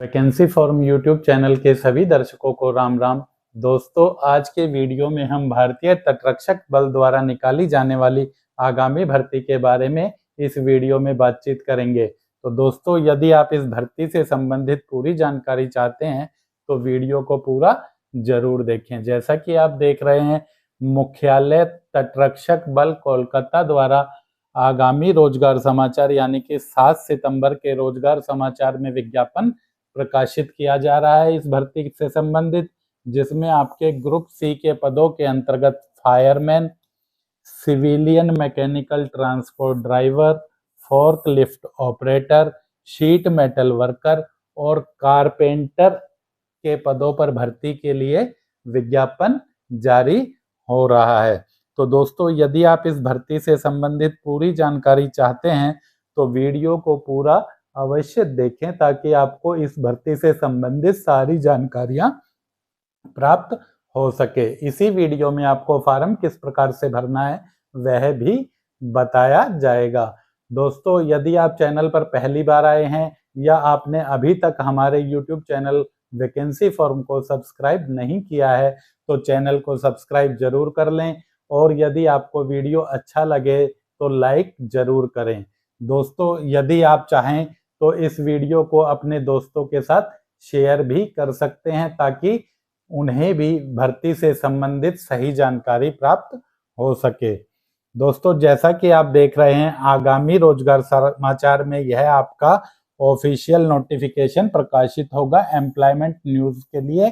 Vacancy form YouTube channel के सभी दर्शकों को राम राम। दोस्तों, आज के वीडियो में हम भारतीय तटरक्षक बल द्वारा निकाली जाने वाली आगामी भर्ती के बारे में इस वीडियो में बातचीत करेंगे। तो दोस्तों, यदि आप इस भर्ती से संबंधित पूरी जानकारी चाहते हैं तो वीडियो को पूरा जरूर देखें। जैसा कि आप देख रहे हैं, मुख्यालय तटरक्षक बल कोलकाता द्वारा आगामी रोजगार समाचार यानी कि 7 सितंबर के रोजगार समाचार में विज्ञापन प्रकाशित किया जा रहा है इस भर्ती से संबंधित, जिसमें आपके ग्रुप सी के पदों के अंतर्गत fireman, civilian mechanical transport driver, fork lift operator, sheet metal worker और कारपेंटर के पदों पर भर्ती के लिए विज्ञापन जारी हो रहा है। तो दोस्तों, यदि आप इस भर्ती से संबंधित पूरी जानकारी चाहते हैं तो वीडियो को पूरा अवश्य देखें ताकि आपको इस भर्ती से संबंधित सारी जानकारियां प्राप्त हो सके। इसी वीडियो में आपको फॉर्म किस प्रकार से भरना है वह भी बताया जाएगा। दोस्तों, यदि आप चैनल पर पहली बार आए हैं या आपने अभी तक हमारे YouTube चैनल वैकेंसी फॉर्म को सब्सक्राइब नहीं किया है तो चैनल को सब्सक्राइब जरूर कर लें और यदि आपको वीडियो अच्छा लगे तो लाइक जरूर करें। दोस्तों, यदि आप चाहें तो इस वीडियो को अपने दोस्तों के साथ शेयर भी कर सकते हैं ताकि उन्हें भी भर्ती से संबंधित सही जानकारी प्राप्त हो सके। दोस्तों, जैसा कि आप देख रहे हैं, आगामी रोजगार समाचार में यह आपका ऑफिशियल नोटिफिकेशन प्रकाशित होगा एम्प्लॉयमेंट न्यूज के लिए।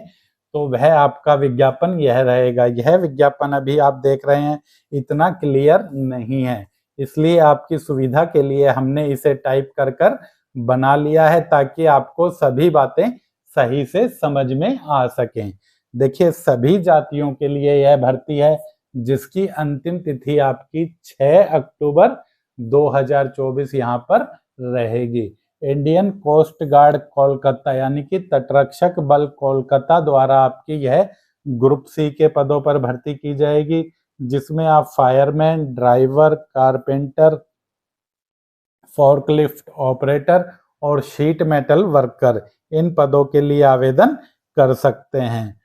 तो वह आपका विज्ञापन यह रहेगा। यह विज्ञापन अभी आप देख रहे हैं इतना क्लियर नहीं है, इसलिए आपकी सुविधा के लिए हमने इसे टाइप कर कर बना लिया है ताकि आपको सभी बातें सही से समझ में आ सकें। देखिए, सभी जातियों के लिए यह भर्ती है जिसकी अंतिम तिथि आपकी 6 अक्टूबर 2024 यहाँ पर रहेगी। इंडियन कोस्ट गार्ड कोलकाता यानी कि तटरक्षक बल कोलकाता द्वारा आपकी यह ग्रुप सी के पदों पर भर्ती की जाएगी, जिसमें आप fireman, driver, carpenter, forklift operator और शीट मेटल वर्कर इन पदों के लिए आवेदन कर सकते हैं।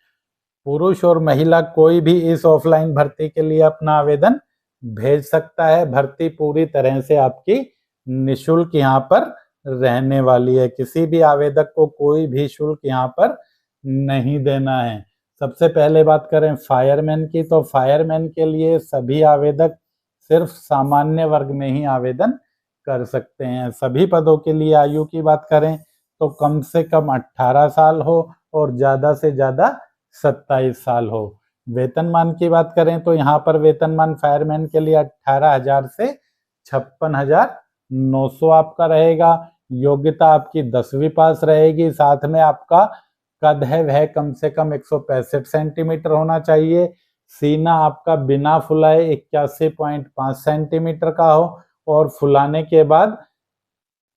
पुरुष और महिला कोई भी इस ऑफलाइन भर्ती के लिए अपना आवेदन भेज सकता है। भर्ती पूरी तरह से आपकी निःशुल्क यहाँ पर रहने वाली है। किसी भी आवेदक को कोई भी शुल्क यहाँ पर नहीं देना है। सबसे पहले बात करें फायरमैन की, तो फायरमैन के लिए सभी आवेदक सिर्फ सामान्य वर्ग में ही आवेदन कर सकते हैं। सभी पदों के लिए आयु की बात करें तो कम से कम 18 साल हो और ज़्यादा से ज़्यादा 27 साल हो। वेतनमान की बात करें तो यहाँ पर वेतनमान फायरमैन के लिए 18,000 से 56,900 आपका रहेगा। योग्यता आपकी 10वीं पास रहेगी। साथ में आपका कद है वह कम से कम 165 सेंटीमीटर होना चाहिए। सीना आपका बिना फुलाए 81.5 सेंटीमीटर का हो और फुलाने के बाद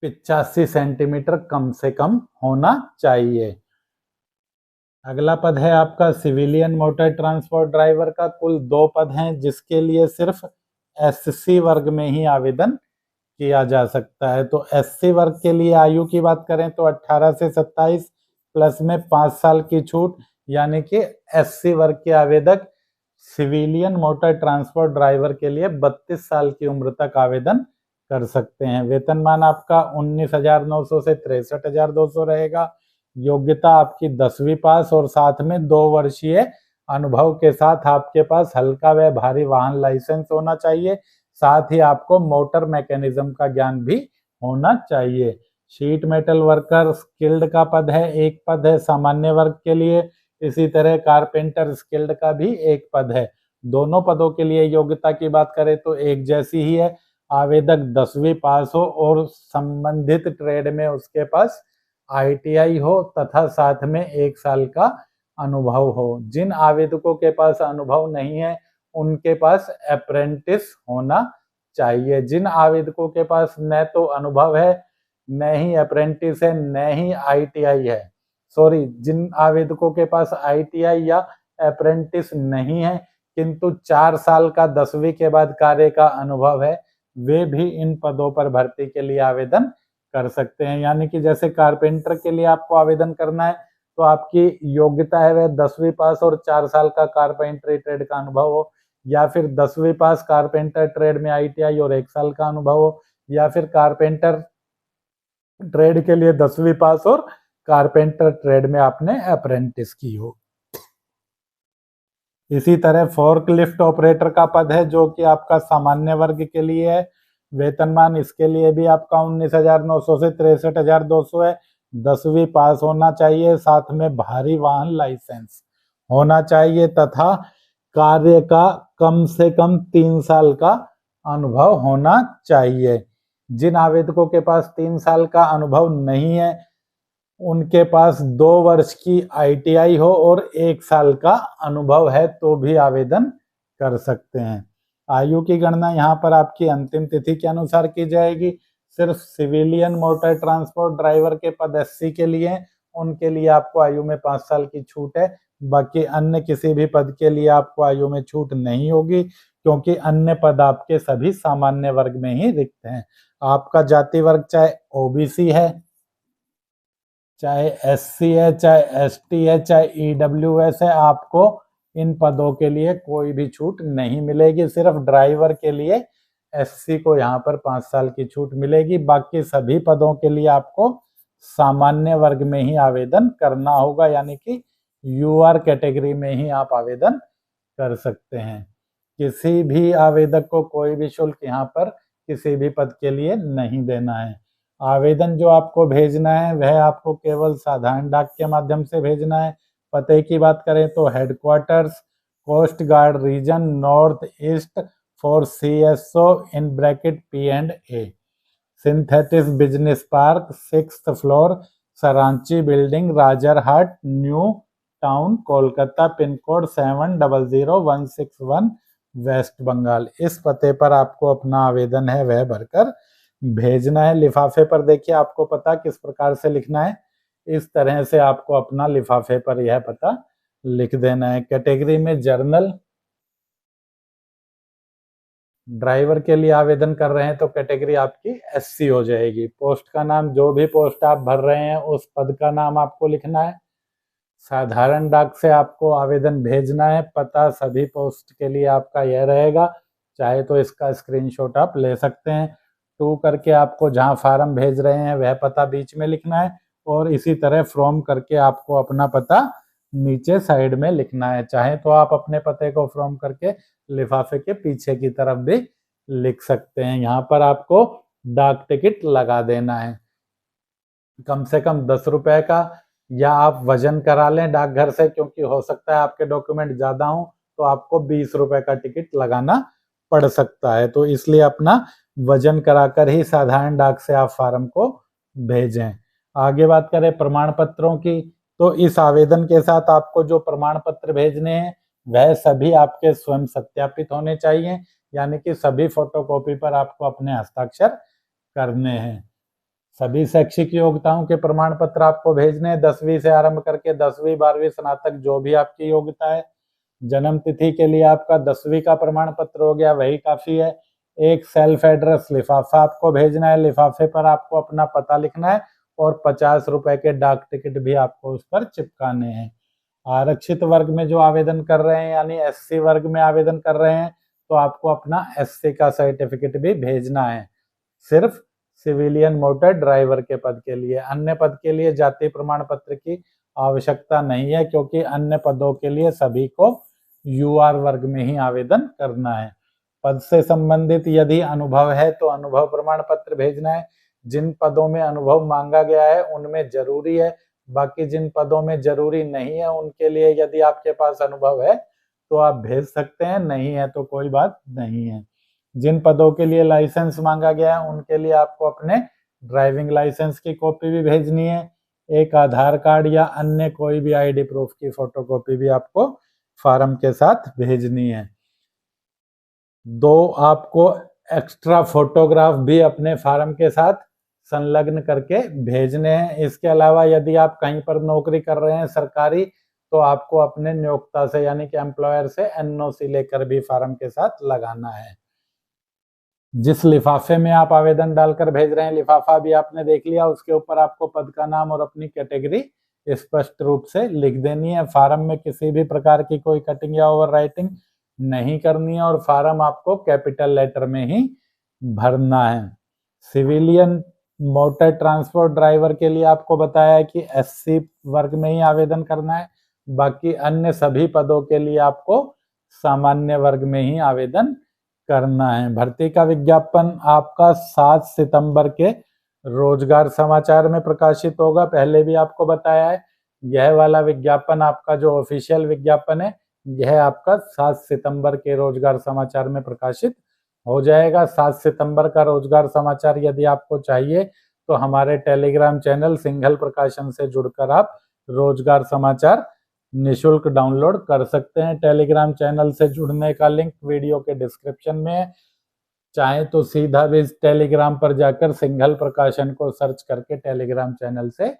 85 सेंटीमीटर कम से कम होना चाहिए। अगला पद है आपका सिविलियन मोटर ट्रांसपोर्ट ड्राइवर का। कुल 2 पद हैं जिसके लिए सिर्फ SC वर्ग में ही आवेदन किया जा सकता है। तो SC वर्ग के लिए आयु की बात करें तो 18 से 27 प्लस में 5 साल की छूट, यानी कि SC वर्ग के आवेदक सिविलियन मोटर ट्रांसपोर्ट ड्राइवर के लिए 32 साल की उम्र तक आवेदन कर सकते हैं। वेतनमान आपका 19,900 से 63,200 रहेगा। योग्यता आपकी 10वीं पास और साथ में 2 वर्षीय अनुभव के साथ आपके पास हल्का व भारी वाहन लाइसेंस होना चाहिए। साथ ही आपको मोटर मैकेनिज्म का ज्ञान भी होना चाहिए। शीट मेटल वर्कर स्किल्ड का पद है, एक पद है सामान्य वर्ग के लिए। इसी तरह कारपेंटर स्किल्ड का भी एक पद है। दोनों पदों के लिए योग्यता की बात करें तो एक जैसी ही है। आवेदक 10वीं पास हो और संबंधित ट्रेड में उसके पास ITI हो तथा साथ में 1 साल का अनुभव हो। जिन आवेदकों के पास अनुभव नहीं है उनके पास अप्रेंटिस होना चाहिए। जिन आवेदकों के पास न तो अनुभव है, न ही अप्रेंटिस है, न ही ITI है, जिन आवेदकों के पास ITI या अप्रेंटिस नहीं है किंतु 4 साल का 10वीं के बाद कार्य का अनुभव है, वे भी इन पदों पर भर्ती के लिए आवेदन कर सकते हैं। यानी कि जैसे कारपेंटर के लिए आपको आवेदन करना है तो आपकी योग्यता है वह 10वीं पास और 4 साल का कारपेंटरी ट्रेड का अनुभव हो, या फिर 10वीं पास कारपेंटर ट्रेड में ITI और 1 साल का अनुभव हो, या फिर कारपेंटर ट्रेड के लिए 10वीं पास और कारपेंटर ट्रेड में आपने अप्रेंटिस की हो। इसी तरह फोर्कलिफ्ट ऑपरेटर का पद है जो कि आपका सामान्य वर्ग के लिए है। वेतनमान इसके लिए भी आपका 19,900 से 63,200 है। 10वीं पास होना चाहिए, साथ में भारी वाहन लाइसेंस होना चाहिए तथा कार्य का कम से कम 3 साल का अनुभव होना चाहिए। जिन आवेदकों के पास 3 साल का अनुभव नहीं है उनके पास 2 वर्ष की ITI हो और 1 साल का अनुभव है तो भी आवेदन कर सकते हैं। आयु की गणना यहाँ पर आपकी अंतिम तिथि के अनुसार की जाएगी। सिर्फ सिविलियन मोटर ट्रांसपोर्ट ड्राइवर के पद SC के लिए, उनके लिए आपको आयु में 5 साल की छूट है। बाकी अन्य किसी भी पद के लिए आपको आयु में छूट नहीं होगी, क्योंकि अन्य पद आपके सभी सामान्य वर्ग में ही रिक्त हैं। आपका जाति वर्ग चाहे OBC है, चाहे SC है, चाहे ST है, चाहे EWS है, आपको इन पदों के लिए कोई भी छूट नहीं मिलेगी। सिर्फ ड्राइवर के लिए SC को यहाँ पर 5 साल की छूट मिलेगी। बाकी सभी पदों के लिए आपको सामान्य वर्ग में ही आवेदन करना होगा, यानी कि UR कैटेगरी में ही आप आवेदन कर सकते हैं। किसी भी आवेदक को कोई भी शुल्क यहाँ पर किसी भी पद के लिए नहीं देना है। आवेदन जो आपको भेजना है वह आपको केवल साधारण डाक के माध्यम से भेजना है। पते की बात करें तो headquarters coast guard region north east for CSO in bracket P&A, synthesis business park 6th floor, सरांची building, Rajarhat, New Town, Kolkata, pin code 700161, West Bengal. इस पते पर आपको अपना आवेदन है वह भरकर भेजना है। लिफाफे पर देखिए आपको पता किस प्रकार से लिखना है, इस तरह से आपको अपना लिफाफे पर यह पता लिख देना है। कैटेगरी में जर्नल ड्राइवर के लिए आवेदन कर रहे हैं तो कैटेगरी आपकी SC हो जाएगी। पोस्ट का नाम, जो भी पोस्ट आप भर रहे हैं उस पद का नाम आपको लिखना है। साधारण डाक से आपको आवेदन भेजना है। पता सभी पोस्ट के लिए आपका यह रहेगा, चाहे तो इसका स्क्रीनशॉट आप ले सकते हैं। 2 करके आपको जहां फार्म भेज रहे हैं वह पता बीच में लिखना है, और इसी तरह फ्रॉम करके आपको अपना पता नीचे साइड में लिखना है। चाहे तो आप अपने पते को फ्रॉम करके लिफाफे के पीछे की तरफ भी लिख सकते हैं। यहाँ पर आपको डाक टिकट लगा देना है, कम से कम 10 रुपए का, या आप वजन करा लें डाकघर से, क्योंकि हो सकता है आपके डॉक्यूमेंट ज्यादा हो तो आपको 20 रुपए का टिकट लगाना पड़ सकता है। तो इसलिए अपना वजन कराकर ही साधारण डाक से आप फार्म को भेजें। आगे बात करें प्रमाण पत्रों की, तो इस आवेदन के साथ आपको जो प्रमाण पत्र भेजने हैं वह सभी आपके स्वयं सत्यापित होने चाहिए, यानी कि सभी फोटोकॉपी पर आपको अपने हस्ताक्षर करने हैं। सभी शैक्षिक योग्यताओं के प्रमाण पत्र आपको भेजने हैं, 10वीं से आरंभ करके 10वीं 12वीं स्नातक जो भी आपकी योग्यता है। जन्म तिथि के लिए आपका 10वीं का प्रमाण पत्र हो गया, वही काफी है। एक सेल्फ एड्रेस लिफाफा आपको भेजना है, लिफाफे पर आपको अपना पता लिखना है, और 50 रुपए के डाक टिकट भी आपको उस पर चिपकाने हैं। आरक्षित वर्ग में जो आवेदन कर रहे हैं, यानी SC वर्ग में आवेदन कर रहे हैं, तो आपको अपना SC का सर्टिफिकेट भी भेजना है, सिर्फ सिविलियन मोटर ड्राइवर के पद के लिए। अन्य पद के लिए जाति प्रमाण पत्र की आवश्यकता नहीं है, क्योंकि अन्य पदों के लिए सभी को UR वर्ग में ही आवेदन करना है। पद से संबंधित यदि अनुभव है तो अनुभव प्रमाण पत्र भेजना है। जिन पदों में अनुभव मांगा गया है उनमें जरूरी है, बाकी जिन पदों में जरूरी नहीं है उनके लिए यदि आपके पास अनुभव है तो आप भेज सकते हैं, नहीं है तो कोई बात नहीं है। जिन पदों के लिए लाइसेंस मांगा गया है उनके लिए आपको अपने ड्राइविंग लाइसेंस की कॉपी भी भेजनी है। एक आधार कार्ड या अन्य कोई भी ID प्रूफ की फोटोकॉपी भी आपको फार्म के साथ भेजनी है। 2 आपको एक्स्ट्रा फोटोग्राफ भी अपने फार्म के साथ संलग्न करके भेजने हैं। इसके अलावा यदि आप कहीं पर नौकरी कर रहे हैं सरकारी, तो आपको अपने नियोक्ता से यानी कि एम्प्लॉयर से NOC लेकर भी फार्म के साथ लगाना है। जिस लिफाफे में आप आवेदन डालकर भेज रहे हैं, लिफाफा भी आपने देख लिया, उसके ऊपर आपको पद का नाम और अपनी कैटेगरी स्पष्ट रूप से लिख देनी है। फार्म में किसी भी प्रकार की कोई कटिंग या ओवर राइटिंग नहीं करनी है और फार्म आपको कैपिटल लेटर में ही भरना है। सिविलियन मोटर ट्रांसपोर्ट ड्राइवर के लिए आपको बताया है कि SC वर्ग में ही आवेदन करना है, बाकी अन्य सभी पदों के लिए आपको सामान्य वर्ग में ही आवेदन करना है। भर्ती का विज्ञापन आपका 7 सितंबर के रोजगार समाचार में प्रकाशित होगा। पहले भी आपको बताया है, यह वाला विज्ञापन आपका जो ऑफिशियल विज्ञापन है, यह आपका 7 सितंबर के रोजगार समाचार में प्रकाशित हो जाएगा। 7 सितंबर का रोजगार समाचार यदि आपको चाहिए तो हमारे टेलीग्राम चैनल सिंघल प्रकाशन से जुड़कर आप रोजगार समाचार निशुल्क डाउनलोड कर सकते हैं। टेलीग्राम चैनल से जुड़ने का लिंक वीडियो के डिस्क्रिप्शन में है। चाहे तो सीधा भी टेलीग्राम पर जाकर सिंघल प्रकाशन को सर्च करके टेलीग्राम चैनल से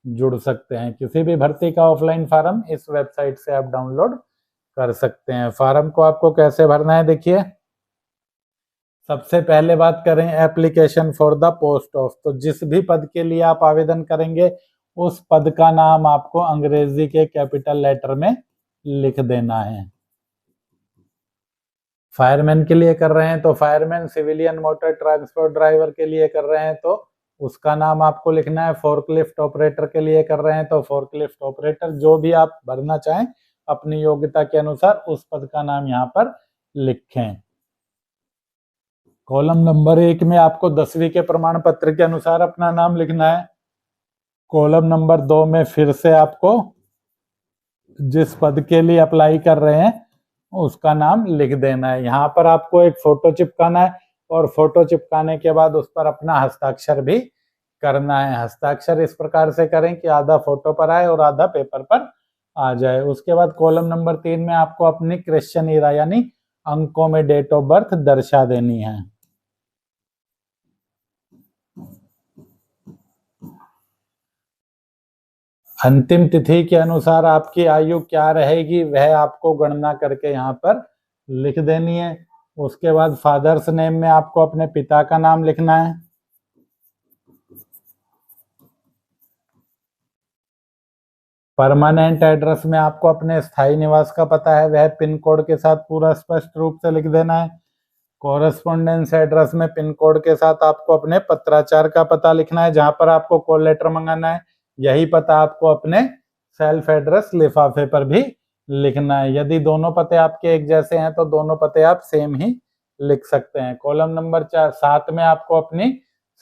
जुड़ सकते हैं। किसी भी भर्ती का ऑफलाइन फॉर्म इस वेबसाइट से आप डाउनलोड कर सकते हैं। फॉर्म को आपको कैसे भरना है, देखिए सबसे पहले बात करें application for the post of, तो जिस भी पद के लिए आप आवेदन करेंगे उस पद का नाम आपको अंग्रेजी के कैपिटल लेटर में लिख देना है। फायरमैन के लिए कर रहे हैं तो fireman, civilian motor transport driver के लिए कर रहे हैं तो उसका नाम आपको लिखना है। फोर्कलिफ्ट ऑपरेटर के लिए कर रहे हैं तो फोर्कलिफ्ट ऑपरेटर, जो भी आप भरना चाहें अपनी योग्यता के अनुसार उस पद का नाम यहाँ पर लिखें। कॉलम नंबर 1 में आपको 10वीं के प्रमाण पत्र के अनुसार अपना नाम लिखना है। कॉलम नंबर 2 में फिर से आपको जिस पद के लिए अप्लाई कर रहे हैं उसका नाम लिख देना है। यहाँ पर आपको एक फोटो चिपकाना है और फोटो चिपकाने के बाद उस पर अपना हस्ताक्षर भी करना है। हस्ताक्षर इस प्रकार से करें कि आधा फोटो पर आए और आधा पेपर पर आ जाए। उसके बाद कॉलम नंबर 3 में आपको अपनी क्रिश्चियन ईरा यानी अंकों में डेट ऑफ बर्थ दर्शा देनी है। अंतिम तिथि के अनुसार आपकी आयु क्या रहेगी वह आपको गणना करके यहाँ पर लिख देनी है। उसके बाद फादर्स नेम में आपको अपने पिता का नाम लिखना है। परमानेंट एड्रेस में आपको अपने स्थायी निवास का पता है वह पिन कोड के साथ पूरा स्पष्ट रूप से लिख देना है। कॉरेस्पोंडेंस एड्रेस में पिन कोड के साथ आपको अपने पत्राचार का पता लिखना है, जहां पर आपको कॉल लेटर मंगाना है। यही पता आपको अपने सेल्फ एड्रेस लिफाफे पर भी लिखना है। यदि दोनों पते आपके एक जैसे हैं तो दोनों पते आप सेम ही लिख सकते हैं। कॉलम नंबर 7 में आपको अपनी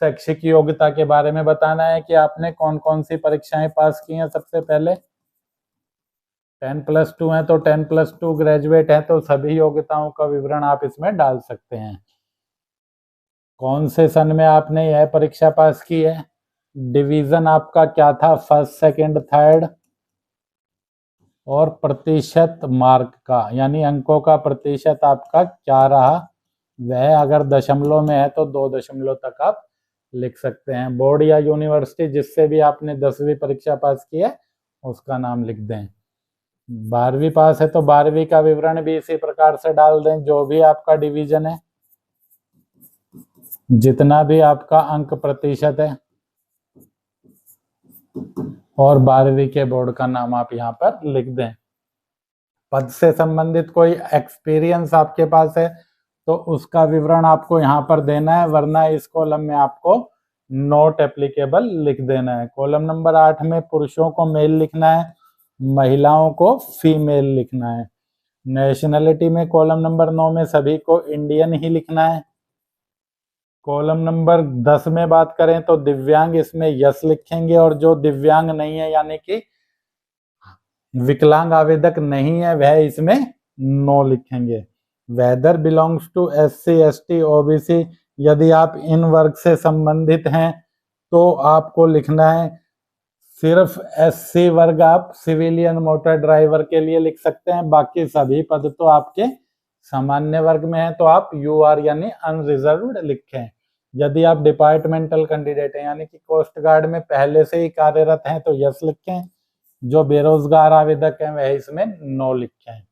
शैक्षिक योग्यता के बारे में बताना है कि आपने कौन कौन सी परीक्षाएं पास की हैं। सबसे पहले 10+2 है तो 10+2, ग्रेजुएट है तो सभी योग्यताओं का विवरण आप इसमें डाल सकते हैं। कौन से सन में आपने यह परीक्षा पास की है, डिवीजन आपका क्या था, फर्स्ट सेकंड थर्ड, और प्रतिशत मार्क का यानी अंकों का प्रतिशत आपका क्या रहा, वह अगर दशमलव में है तो 2 दशमलव तक आप लिख सकते हैं। बोर्ड या यूनिवर्सिटी जिससे भी आपने 10वीं परीक्षा पास की है उसका नाम लिख दें। 12वीं पास है तो 12वीं का विवरण भी इसी प्रकार से डाल दें। जो भी आपका डिवीजन है, जितना भी आपका अंक प्रतिशत है, और 12वीं के बोर्ड का नाम आप यहाँ पर लिख दें। पद से संबंधित कोई एक्सपीरियंस आपके पास है तो उसका विवरण आपको यहाँ पर देना है, वरना इस कॉलम में आपको नॉट एप्लीकेबल लिख देना है। कॉलम नंबर 8 में पुरुषों को मेल लिखना है, महिलाओं को फीमेल लिखना है। नेशनलिटी में कॉलम नंबर 9 में सभी को इंडियन ही लिखना है। कॉलम नंबर 10 में बात करें तो दिव्यांग, इसमें यस लिखेंगे, और जो दिव्यांग नहीं है यानी कि विकलांग आवेदक नहीं है वह इसमें नो लिखेंगे। Whether belongs to SC ST OBC, यदि आप इन वर्ग से संबंधित हैं तो आपको लिखना है सिर्फ SC वर्ग आप सिविलियन मोटर ड्राइवर के लिए लिख सकते हैं, बाकी सभी पद तो आपके सामान्य वर्ग में है तो आप UR यानी अनरिजर्व्ड लिखें। यदि आप डिपार्टमेंटल कैंडिडेट हैं यानी कि कोस्ट गार्ड में पहले से ही कार्यरत हैं तो यस लिखें। जो बेरोजगार आवेदक हैं वह इसमें नो लिखें।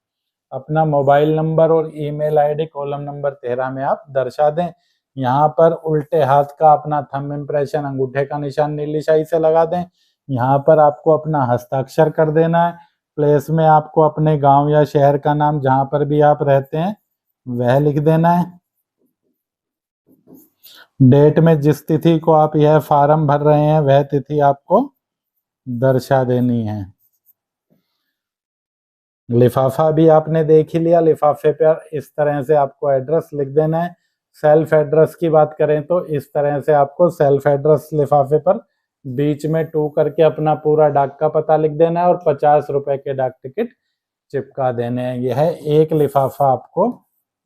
अपना मोबाइल नंबर और ईमेल आईडी कॉलम नंबर 13 में आप दर्शा दें। यहाँ पर उल्टे हाथ का अपना थंब इम्प्रेशन, अंगूठे का निशान नीली स्याही से लगा दें। यहाँ पर आपको अपना हस्ताक्षर कर देना है। प्लेस में आपको अपने गांव या शहर का नाम जहाँ पर भी आप रहते हैं वह लिख देना है। डेट में जिस तिथि को आप यह फॉर्म भर रहे हैं वह तिथि आपको दर्शा देनी है। लिफाफा भी आपने देख ही लिया। लिफाफे पर इस तरह से आपको एड्रेस लिख देना है। सेल्फ एड्रेस की बात करें तो इस तरह से आपको सेल्फ एड्रेस लिफाफे पर बीच में 2 करके अपना पूरा डाक का पता लिख देना है और 50 रुपए के डाक टिकट चिपका देने हैं। यह एक लिफाफा आपको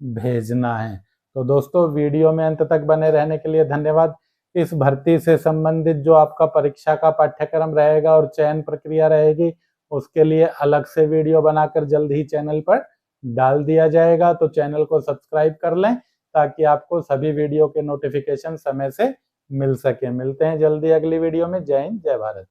भेजना है। तो दोस्तों, वीडियो में अंत तक बने रहने के लिए धन्यवाद। इस भर्ती से संबंधित जो आपका परीक्षा का पाठ्यक्रम रहेगा और चयन प्रक्रिया रहेगी, उसके लिए अलग से वीडियो बनाकर जल्द ही चैनल पर डाल दिया जाएगा। तो चैनल को सब्सक्राइब कर लें ताकि आपको सभी वीडियो के नोटिफिकेशन समय से मिल सके। मिलते हैं जल्दी अगली वीडियो में। जय हिंद, जय भारत।